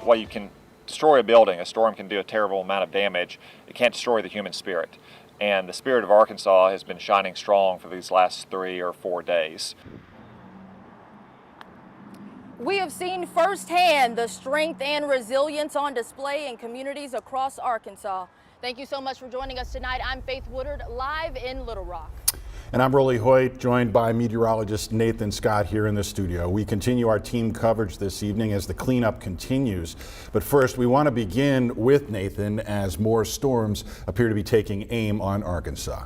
while you can destroy a building, a storm can do a terrible amount of damage, it can't destroy the human spirit. And the spirit of Arkansas has been shining strong for these last 3 or 4 days. We have seen firsthand the strength and resilience on display in communities across Arkansas. Thank you so much for joining us tonight. I'm Faith Woodard, live in Little Rock. And I'm Rolly Hoyt, joined by meteorologist Nathan Scott here in the studio. We continue our team coverage this evening as the cleanup continues. But first, we want to begin with Nathan as more storms appear to be taking aim on Arkansas.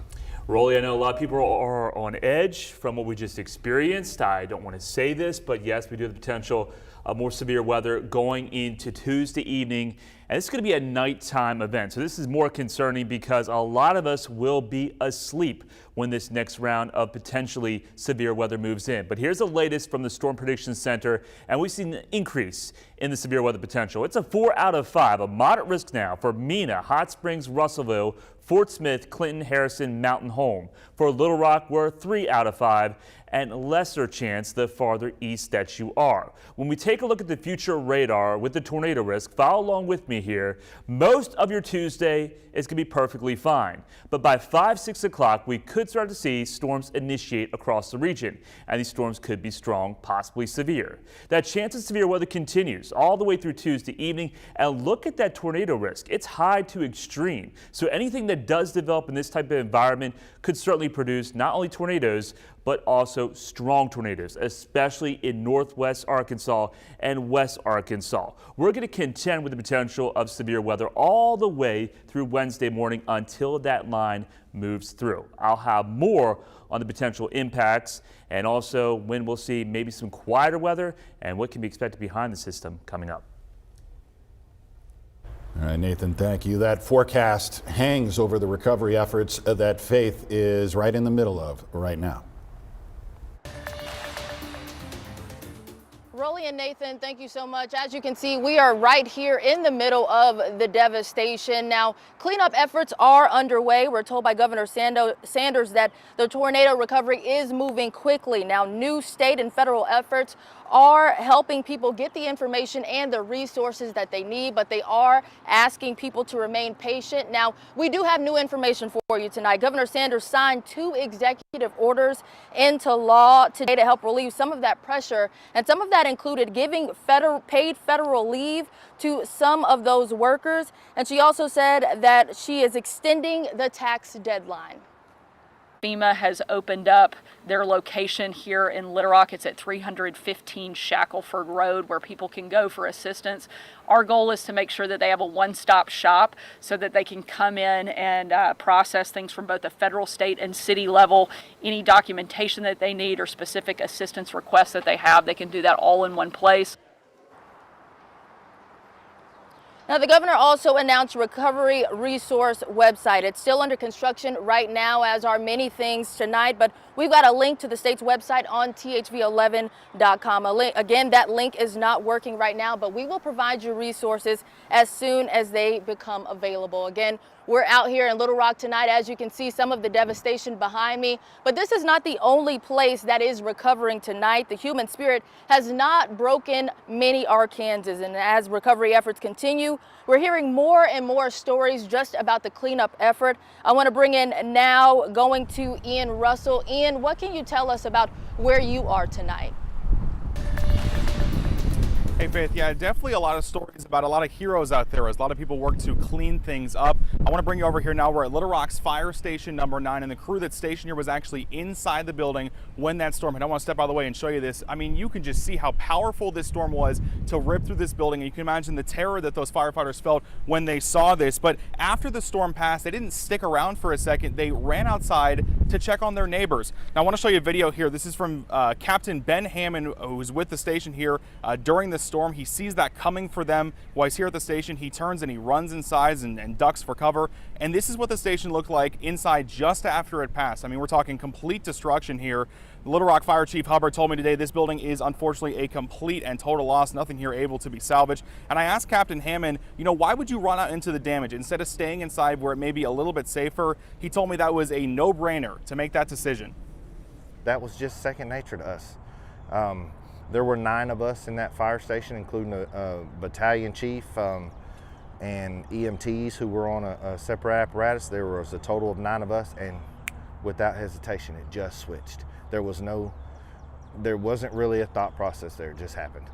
Rolly, I know a lot of people are on edge from what we just experienced. I don't want to say this, but yes, we do have the potential of more severe weather going into Tuesday evening. And it's going to be a nighttime event. So this is more concerning because a lot of us will be asleep when this next round of potentially severe weather moves in. But here's the latest from the Storm Prediction Center, and we've seen an increase in the severe weather potential. It's a 4 out of 5, a moderate risk now for Mena, Hot Springs, Russellville, Fort Smith, Clinton, Harrison, Mountain Home. For Little Rock, we're 3 out of 5, and lesser chance the farther east that you are. When we take a look at the future radar with the tornado risk, follow along with me here. Most of your Tuesday is going to be perfectly fine. But by 5, 6 o'clock, we could start to see storms initiate across the region. And these storms could be strong, possibly severe. That chance of severe weather continues all the way through Tuesday evening. And look at that tornado risk. It's high to extreme. So anything that does develop in this type of environment could certainly produce not only tornadoes, but also strong tornadoes, especially in northwest Arkansas and west Arkansas. We're going to contend with the potential of severe weather all the way through Wednesday morning until that line moves through. I'll have more on the potential impacts and also when we'll see maybe some quieter weather and what can be expected behind the system coming up. All right, Nathan, thank you. That forecast hangs over the recovery efforts that Faith is right in the middle of right now. Rolly and Nathan, thank you so much. As you can see, we are right here in the middle of the devastation. Now, cleanup efforts are underway. We're told by Governor Sanders that the tornado recovery is moving quickly. Now, new state and federal efforts are helping people get the information and the resources that they need, but they are asking people to remain patient. Now, we do have new information for you tonight. Governor Sanders signed 2 executive orders into law today to help relieve some of that pressure, and some of that included giving paid federal leave to some of those workers. And she also said that she is extending the tax deadline. FEMA has opened up their location here in Little Rock. It's at 315 Shackelford Road where people can go for assistance. Our goal is to make sure that they have a one-stop shop so that they can come in and process things from both the federal, state, and city level. Any documentation that they need or specific assistance requests that they have, they can do that all in one place. Now, the governor also announced recovery resource website. It's still under construction right now, as are many things tonight, but we've got a link to the state's website on thv11.com. Again, that link is not working right now, but we will provide you resources as soon as they become available. Again, we're out here in Little Rock tonight. As you can see, some of the devastation behind me, but this is not the only place that is recovering tonight. The human spirit has not broken many Arkansans, and as recovery efforts continue, we're hearing more and more stories just about the cleanup effort. I want to bring in now, going to Ian Russell. Ian, what can you tell us about where you are tonight? Hey Faith, yeah, definitely a lot of stories about a lot of heroes out there as a lot of people work to clean things up. I want to bring you over here now. We're at Little Rock's fire station number 9, and the crew that's stationed here was actually inside the building when that storm hit. I want to step out of the way and show you this. I mean, you can just see how powerful this storm was to rip through this building, and you can imagine the terror that those firefighters felt when they saw this. But after the storm passed, they didn't stick around for a second. They ran outside to check on their neighbors. Now I want to show you a video here. This is from Captain Ben Hammond, who was with the station here during the storm. He sees that coming for them while he's here at the station. He turns and he runs inside and ducks for cover. And this is what the station looked like inside just after it passed. I mean, we're talking complete destruction here. Little Rock Fire Chief Hubbard told me today this building is unfortunately a complete and total loss. Nothing here able to be salvaged. And I asked Captain Hammond, you know, why would you run out into the damage instead of staying inside where it may be a little bit safer? He told me that was a no-brainer to make that decision. That was just second nature to us. There were 9 of us in that fire station, including a battalion chief and EMTs who were on a separate apparatus. There was a total of 9 of us, and without hesitation, it just switched. There wasn't really a thought process there, it just happened.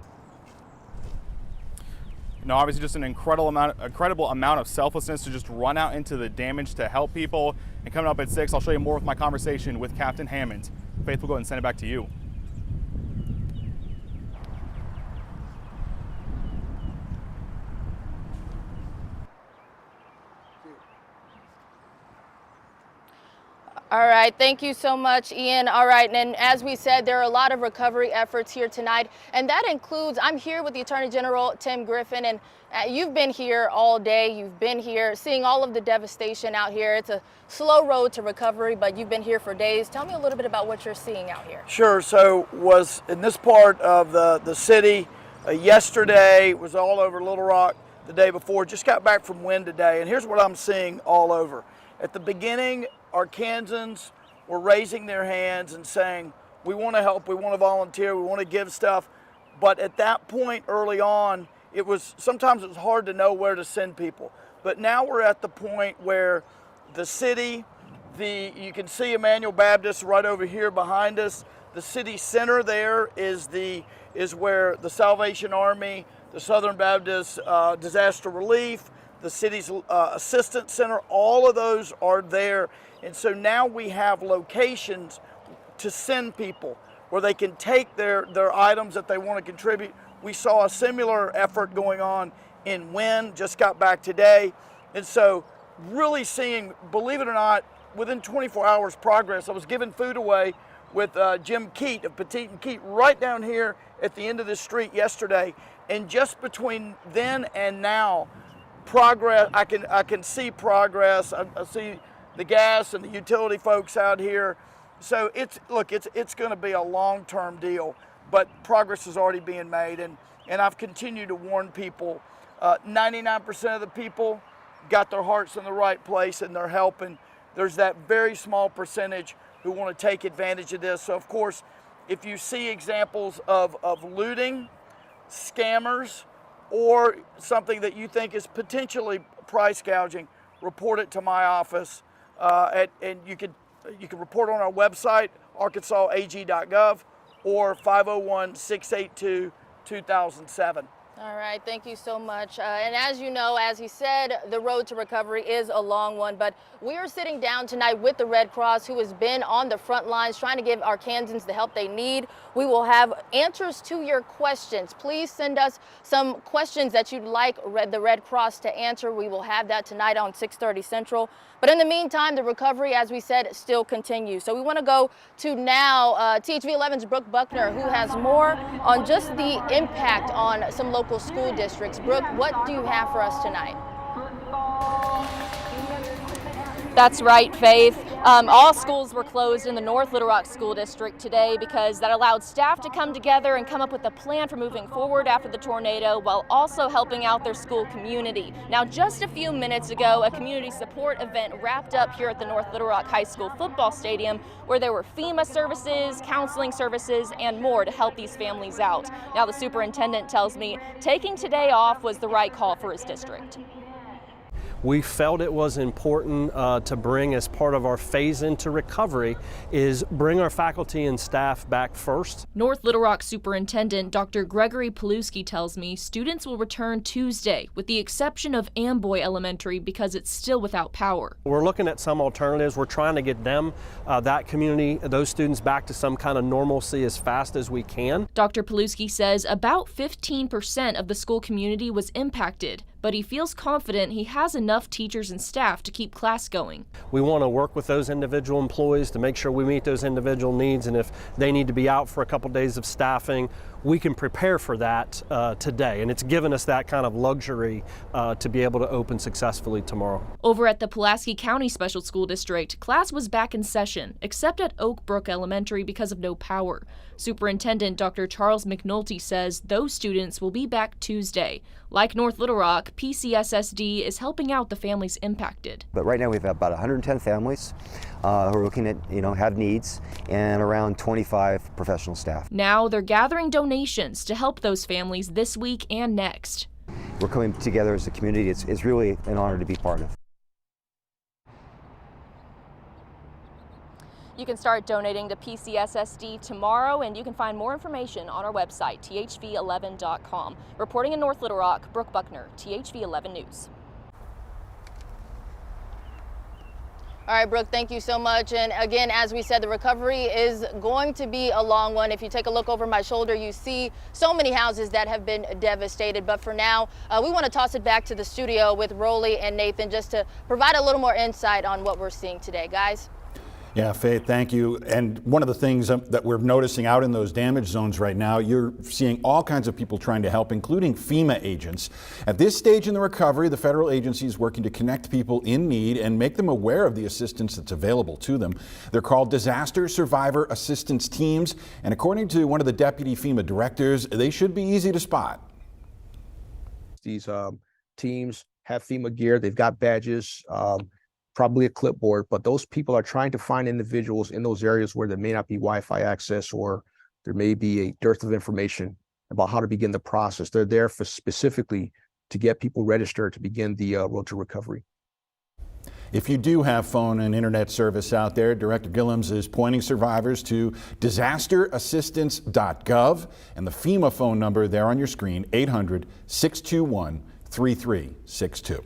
No, obviously just an incredible amount of selflessness to just run out into the damage to help people. And coming up at 6, I'll show you more with my conversation with Captain Hammond. Faith, we'll go ahead and send it back to you. All right, thank you so much, Ian. All right, and as we said, there are a lot of recovery efforts here tonight, and that includes, I'm here with the Attorney General, Tim Griffin, and you've been here all day. You've been here seeing all of the devastation out here. It's a slow road to recovery, but you've been here for days. Tell me a little bit about what you're seeing out here. Sure, so was in this part of the city yesterday, was all over Little Rock the day before, just got back from Wynn today, and here's what I'm seeing all over. At the beginning, Arkansans were raising their hands and saying, we want to help, we want to volunteer, we want to give stuff. But at that point early on, sometimes it was hard to know where to send people. But now we're at the point where the city, you can see Emmanuel Baptist right over here behind us. The city center there is where the Salvation Army, the Southern Baptist Disaster Relief, the city's assistance center, all of those are there. And so now we have locations to send people where they can take their items that they want to contribute. We saw a similar effort going on in Wynn, just got back today. And so really seeing, believe it or not, within 24 hours progress. I was giving food away with Jim Keat of Petite and Keat right down here at the end of this street yesterday. And just between then and now, progress, I can see progress. I see the gas and the utility folks out here. So it's going to be a long-term deal, but progress is already being made. And I've continued to warn people, 99% of the people got their hearts in the right place and they're helping. There's that very small percentage who want to take advantage of this. So of course, if you see examples of looting, scammers, or something that you think is potentially price gouging, report it to my office. And you can report on our website, arkansasag.gov, or 501-682-2007. All right, thank you so much. And as you know, as he said, the road to recovery is a long one, but we are sitting down tonight with the Red Cross, who has been on the front lines trying to give Arkansans the help they need. We will have answers to your questions. Please send us some questions that you'd like the Red Cross to answer. We will have that tonight on 6:30 Central. But in the meantime, the recovery, as we said, still continues. So we want to go to now THV 11's Brooke Buckner, who has more on just the impact on some local school districts. Brooke, what do you have for us tonight? That's right, Faith. All schools were closed in the North Little Rock School District today because that allowed staff to come together and come up with a plan for moving forward after the tornado while also helping out their school community. Now, just a few minutes ago, a community support event wrapped up here at the North Little Rock High School football stadium where there were FEMA services, counseling services, and more to help these families out. Now, the superintendent tells me taking today off was the right call for his district. We felt it was important to bring as part of our phase into recovery is bring our faculty and staff back first. North Little Rock Superintendent Dr. Gregory Paluski tells me students will return Tuesday with the exception of Amboy Elementary because it's still without power. We're looking at some alternatives. We're trying to get them, that community, those students back to some kind of normalcy as fast as we can. Dr. Paluski says about 15% of the school community was impacted, but he feels confident he has enough teachers and staff to keep class going. We want to work with those individual employees to make sure we meet those individual needs, and if they need to be out for a couple days of staffing, we can prepare for that today, and it's given us that kind of luxury to be able to open successfully tomorrow. Over at the Pulaski County Special School District, class was back in session, except at Oak Brook Elementary because of no power. Superintendent Dr. Charles McNulty says those students will be back Tuesday. Like North Little Rock, Rock, PCSSD is helping out the families impacted. But right now we have about 110 families who are looking at, have needs, and around 25 professional staff. Now they're gathering donations to help those families this week and next. We're coming together as a community. It's really an honor to be part of. You can start donating to PCSSD tomorrow, and you can find more information on our website, thv11.com. Reporting in North Little Rock, Brooke Buckner, THV11 News. All right, Brooke, thank you so much. And again, as we said, the recovery is going to be a long one. If you take a look over my shoulder, you see so many houses that have been devastated. But for now, we want to toss it back to the studio with Rolly and Nathan just to provide a little more insight on what we're seeing today. Guys? Yeah, Faith, thank you. And one of the things that we're noticing out in those damage zones right now, you're seeing all kinds of people trying to help, including FEMA agents. At this stage in the recovery, the federal agency is working to connect people in need and make them aware of the assistance that's available to them. They're called Disaster Survivor Assistance Teams, and according to one of the deputy FEMA directors, they should be easy to spot. These teams have FEMA gear, they've got badges, probably a clipboard, but those people are trying to find individuals in those areas where there may not be Wi-Fi access or there may be a dearth of information about how to begin the process. They're there for specifically to get people registered to begin the road to recovery. If you do have phone and internet service out there, Director Gillums is pointing survivors to disasterassistance.gov and the FEMA phone number there on your screen, 800-621-3362.